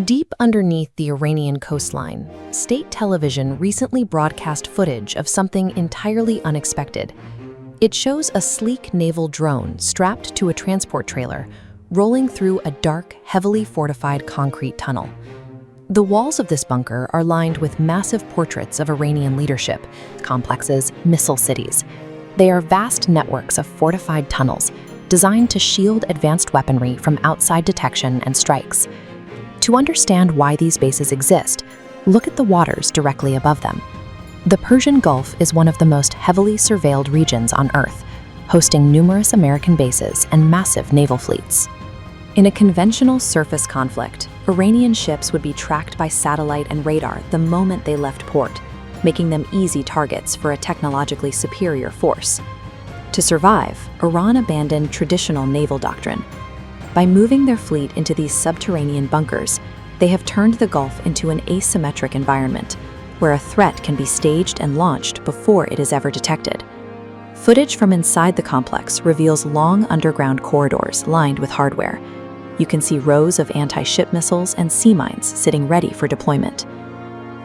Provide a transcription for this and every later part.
Deep underneath the Iranian coastline, state television recently broadcast footage of something entirely unexpected. It shows a sleek naval drone strapped to a transport trailer, rolling through a dark, heavily fortified concrete tunnel. The walls of this bunker are lined with massive portraits of Iranian leadership, complexes, missile cities. They are vast networks of fortified tunnels, designed to shield advanced weaponry from outside detection and strikes. To understand why these bases exist, look at the waters directly above them. The Persian Gulf is one of the most heavily surveilled regions on Earth, hosting numerous American bases and massive naval fleets. In a conventional surface conflict, Iranian ships would be tracked by satellite and radar the moment they left port, making them easy targets for a technologically superior force. To survive, Iran abandoned traditional naval doctrine. By moving their fleet into these subterranean bunkers, they have turned the Gulf into an asymmetric environment, where a threat can be staged and launched before it is ever detected. Footage from inside the complex reveals long underground corridors lined with hardware. You can see rows of anti-ship missiles and sea mines sitting ready for deployment.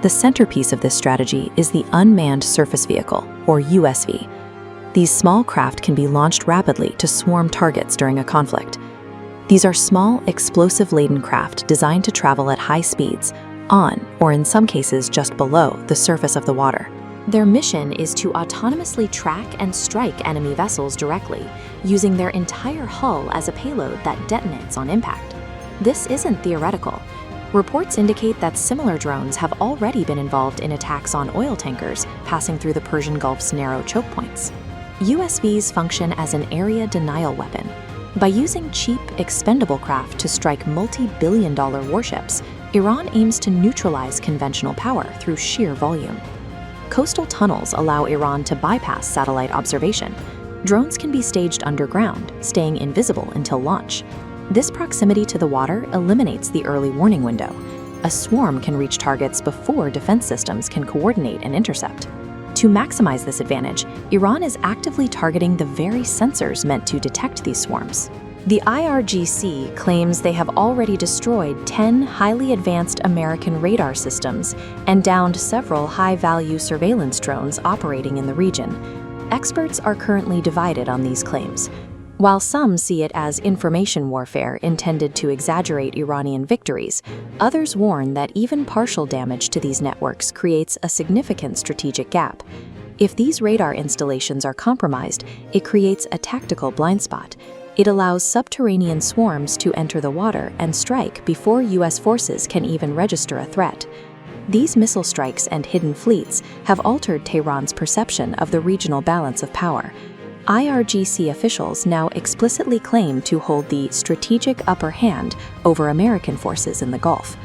The centerpiece of this strategy is the Unmanned Surface Vehicle, or USV. These small craft can be launched rapidly to swarm targets during a conflict. These are small, explosive-laden craft designed to travel at high speeds, on, or in some cases just below, the surface of the water. Their mission is to autonomously track and strike enemy vessels directly, using their entire hull as a payload that detonates on impact. This isn't theoretical. Reports indicate that similar drones have already been involved in attacks on oil tankers passing through the Persian Gulf's narrow choke points. USVs function as an area denial weapon. By using cheap, expendable craft to strike multi-billion-dollar warships, Iran aims to neutralize conventional power through sheer volume. Coastal tunnels allow Iran to bypass satellite observation. Drones can be staged underground, staying invisible until launch. This proximity to the water eliminates the early warning window. A swarm can reach targets before defense systems can coordinate and intercept. To maximize this advantage, Iran is actively targeting the very sensors meant to detect these swarms. The IRGC claims they have already destroyed 10 highly advanced American radar systems and downed several high-value surveillance drones operating in the region. Experts are currently divided on these claims. While some see it as information warfare intended to exaggerate Iranian victories, others warn that even partial damage to these networks creates a significant strategic gap. If these radar installations are compromised, it creates a tactical blind spot. It allows subterranean swarms to enter the water and strike before U.S. forces can even register a threat. These missile strikes and hidden fleets have altered Tehran's perception of the regional balance of power. IRGC officials now explicitly claim to hold the strategic upper hand over American forces in the Gulf.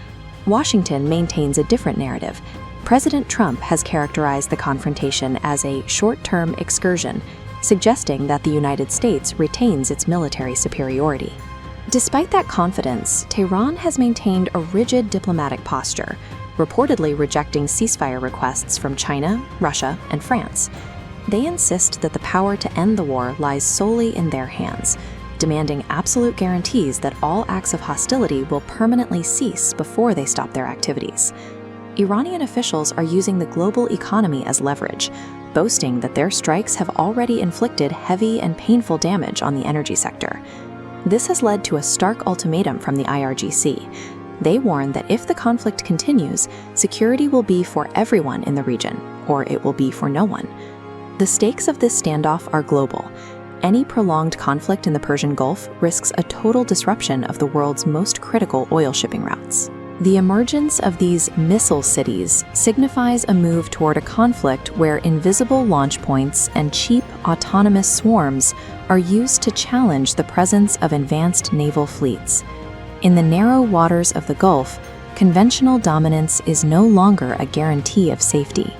Washington maintains a different narrative. President Trump has characterized the confrontation as a short-term excursion, suggesting that the United States retains its military superiority. Despite that confidence, Tehran has maintained a rigid diplomatic posture, reportedly rejecting ceasefire requests from China, Russia, and France. They insist that the power to end the war lies solely in their hands, demanding absolute guarantees that all acts of hostility will permanently cease before they stop their activities. Iranian officials are using the global economy as leverage, boasting that their strikes have already inflicted heavy and painful damage on the energy sector. This has led to a stark ultimatum from the IRGC. They warn that if the conflict continues, security will be for everyone in the region, or it will be for no one. The stakes of this standoff are global. Any prolonged conflict in the Persian Gulf risks a total disruption of the world's most critical oil shipping routes. The emergence of these missile cities signifies a move toward a conflict where invisible launch points and cheap, autonomous swarms are used to challenge the presence of advanced naval fleets. In the narrow waters of the Gulf, conventional dominance is no longer a guarantee of safety.